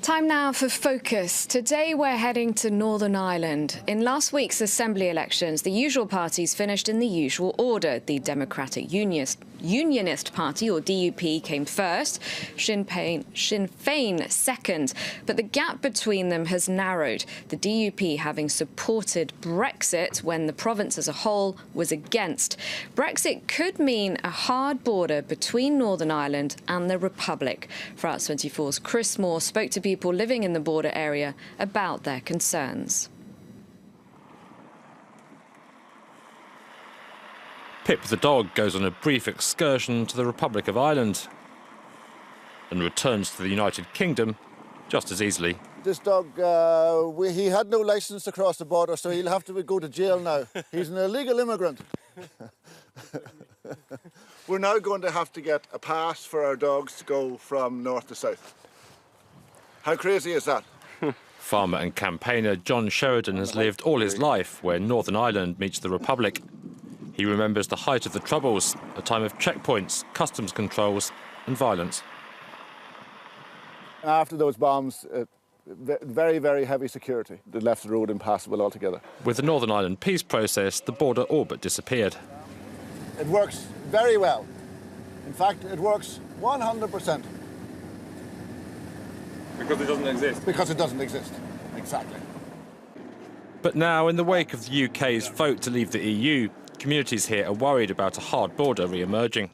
Time now for Focus. Today we're heading to Northern Ireland. In last week's Assembly elections, the usual parties finished in the usual order. The Democratic Unionist Party, or DUP, came first, Sinn Féin second. But the gap between them has narrowed, the DUP having supported Brexit when the province as a whole was against. Brexit could mean a hard border between Northern Ireland and the Republic. France 24's Chris Moore spoke to people living in the border area about their concerns. Pip the dog goes on a brief excursion to the Republic of Ireland and returns to the United Kingdom just as easily. This dog, he had no licence to cross the border, so he'll have to go to jail now. He's an illegal immigrant. We're now going to have to get a pass for our dogs to go from north to south. How crazy is that? Farmer and campaigner John Sheridan has lived all his life where Northern Ireland meets the Republic. He remembers the height of the Troubles, a time of checkpoints, customs controls and violence. After those bombs, very, very heavy security that left the road impassable altogether. With the Northern Ireland peace process, the border all but disappeared. It works very well. In fact, it works 100%. Because it doesn't exist? Because it doesn't exist, exactly. But now, in the wake of the UK's vote to leave the EU, communities here are worried about a hard border re-emerging.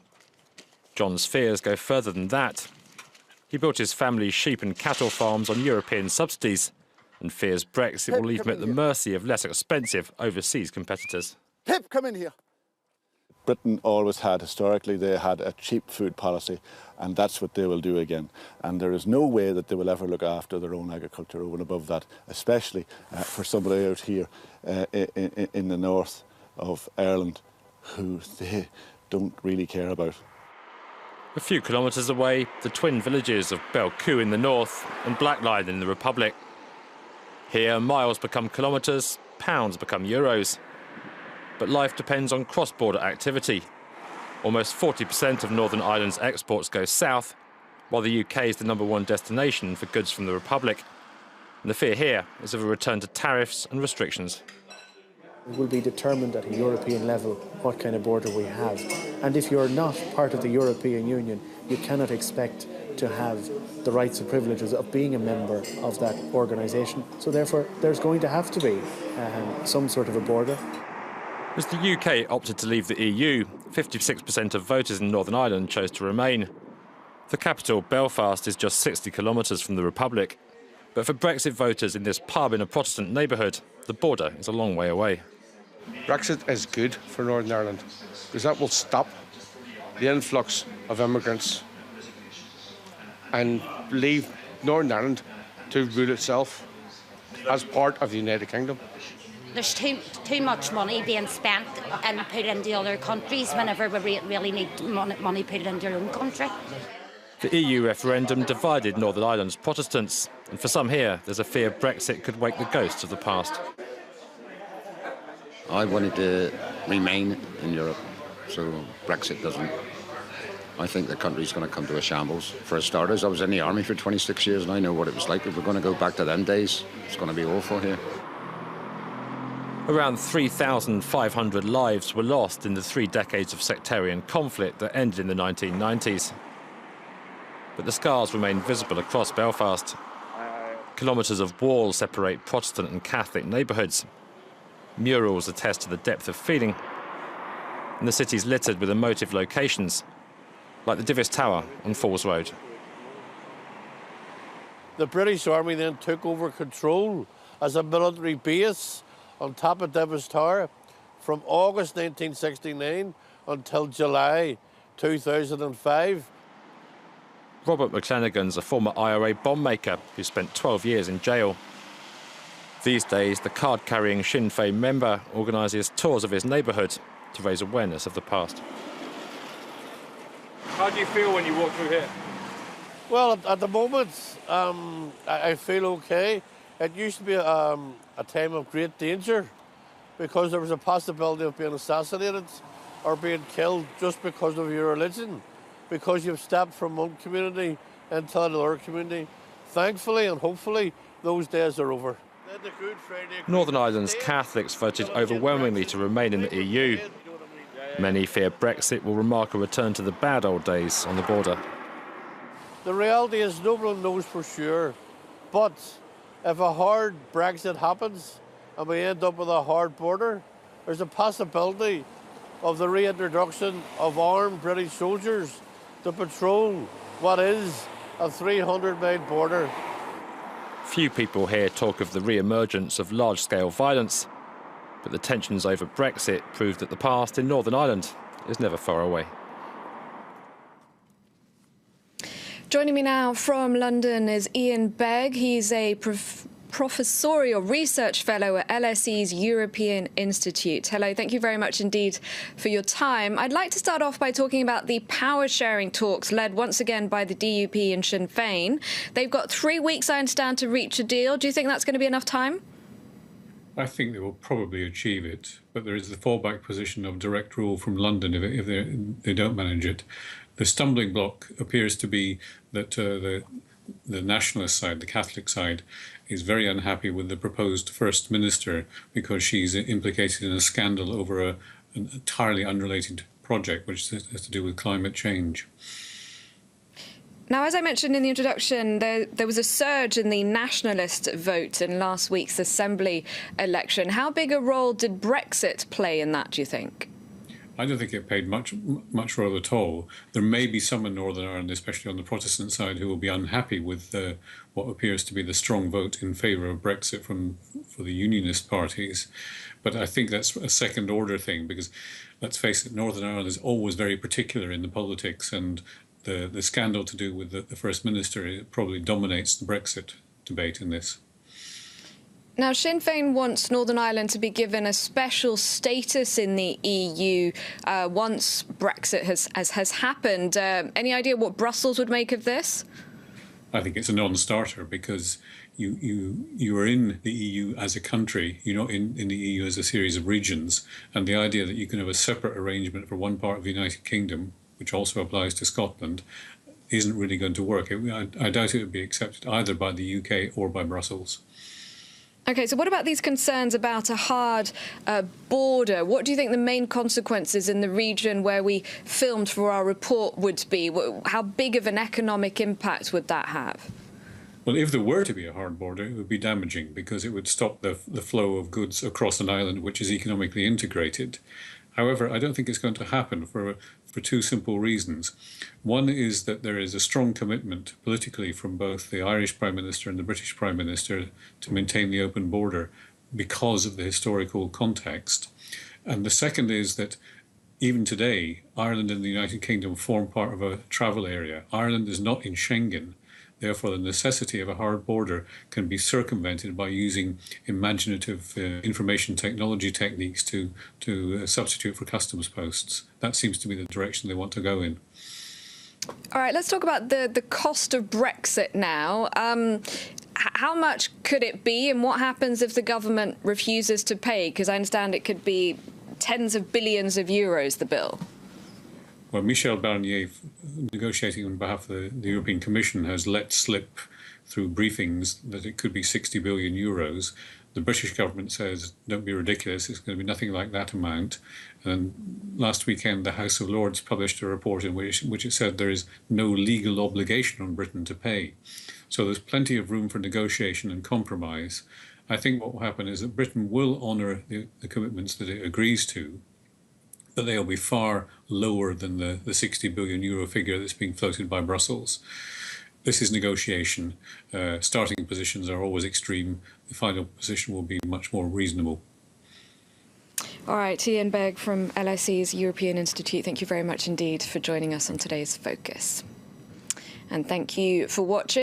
John's fears go further than that. He built his family's sheep and cattle farms on European subsidies and fears Brexit will leave him at the mercy of less expensive overseas competitors. Pip, come in here. Britain always had, historically, they had a cheap food policy, and that's what they will do again. And there is no way that they will ever look after their own agriculture over and above that, especially for somebody out here in the north of Ireland who they don't really care about. A few kilometres away, the twin villages of Belcoo in the north and Blackline in the Republic. Here, miles become kilometres, pounds become euros. But life depends on cross-border activity. Almost 40% of Northern Ireland's exports go south, while the UK is the #1 destination for goods from the Republic. And the fear here is of a return to tariffs and restrictions. It will be determined at a European level what kind of border we have. And if you're not part of the European Union, you cannot expect to have the rights and privileges of being a member of that organisation. So therefore, there's going to have to be some sort of a border. As the UK opted to leave the EU, 56% of voters in Northern Ireland chose to remain. The capital, Belfast, is just 60 kilometres from the Republic. But for Brexit voters in this pub in a Protestant neighbourhood, the border is a long way away. Brexit is good for Northern Ireland because that will stop the influx of immigrants and leave Northern Ireland to rule itself as part of the United Kingdom. There's too much money being spent and put into other countries whenever we really need money put into our own country. The EU referendum divided Northern Ireland's Protestants, and for some here, there's a fear Brexit could wake the ghosts of the past. I wanted to remain in Europe, so Brexit doesn't. I think the country's going to come to a shambles. For starters, I was in the army for 26 years and I know what it was like. If we're going to go back to them days, it's going to be awful here. Around 3,500 lives were lost in the 3 decades of sectarian conflict that ended in the 1990s. But the scars remain visible across Belfast. Kilometres of wall separate Protestant and Catholic neighbourhoods. Murals attest to the depth of feeling. And the city's littered with emotive locations, like the Divis Tower on Falls Road. The British Army then took over control as a military base on top of Divis Tower from August 1969 until July 2005. Robert McClenaghan's a former IRA bomb maker who spent 12 years in jail. These days, the card-carrying Sinn Féin member organises tours of his neighbourhood to raise awareness of the past. How do you feel when you walk through here? Well, at the moment, I feel okay. It used to be a time of great danger because there was a possibility of being assassinated or being killed just because of your religion, because you've stepped from one community into another community thankfully and hopefully those days are over. Northern Ireland's Catholics voted overwhelmingly to remain in the EU. Many fear Brexit will mark a return to the bad old days on the border. The reality is no one knows for sure, but if a hard Brexit happens and we end up with a hard border, there's a possibility of the reintroduction of armed British soldiers to patrol what is a 300-mile border. Few people here talk of the re-emergence of large-scale violence, but the tensions over Brexit prove that the past in Northern Ireland is never far away. Joining me now from London is Ian Begg. He's a professorial research fellow at LSE's European Institute. Hello, thank you very much indeed for your time. I'd like to start off by talking about the power-sharing talks led once again by the DUP and Sinn Féin. They've got 3 weeks, I understand, to reach a deal. Do you think that's going to be enough time? I think they will probably achieve it, but there is the fallback position of direct rule from London if they don't manage it. The stumbling block appears to be that the nationalist side, the Catholic side, is very unhappy with the proposed First Minister because she's implicated in a scandal over an entirely unrelated project which has to do with climate change. Now, as I mentioned in the introduction, there was a surge in the nationalist vote in last week's Assembly election. How big a role did Brexit play in that, do you think? I don't think it played much role at all. There may be some in Northern Ireland, especially on the Protestant side, who will be unhappy with what appears to be the strong vote in favour of Brexit for the Unionist parties. But I think that's a second-order thing because, let's face it, Northern Ireland is always very particular in the politics, and the scandal to do with the First Minister probably dominates the Brexit debate in this. Now, Sinn Féin wants Northern Ireland to be given a special status in the EU once Brexit has happened. Any idea what Brussels would make of this? I think it's a non-starter because you are in the EU as a country. You're not in the EU as a series of regions. And the idea that you can have a separate arrangement for one part of the United Kingdom, which also applies to Scotland, isn't really going to work. I doubt it would be accepted either by the UK or by Brussels. OK, so what about these concerns about a hard border? What do you think the main consequences in the region where we filmed for our report would be? How big of an economic impact would that have? Well, if there were to be a hard border, it would be damaging because it would stop the flow of goods across an island which is economically integrated. However, I don't think it's going to happen for two simple reasons. One is that there is a strong commitment politically from both the Irish Prime Minister and the British Prime Minister to maintain the open border because of the historical context. And the second is that even today, Ireland and the United Kingdom form part of a travel area. Ireland is not in Schengen. Therefore, the necessity of a hard border can be circumvented by using imaginative information technology techniques to substitute for customs posts. That seems to be the direction they want to go in. All right, let's talk about the cost of Brexit now. How much could it be, and what happens if the government refuses to pay? Because I understand it could be tens of billions of euros, the bill. Well, Michel Barnier, negotiating on behalf of the European Commission, has let slip through briefings that it could be 60 billion euros. The British government says, don't be ridiculous, it's going to be nothing like that amount. And last weekend, the House of Lords published a report in which it said there is no legal obligation on Britain to pay. So there's plenty of room for negotiation and compromise. I think what will happen is that Britain will honour the commitments that it agrees to, but they'll be far lower than the 60 billion euro figure that's being floated by Brussels. This is negotiation. Starting positions are always extreme. The final position will be much more reasonable. All right, Ian Begg from LSE's European Institute, thank you very much indeed for joining us on today's Focus. And thank you for watching.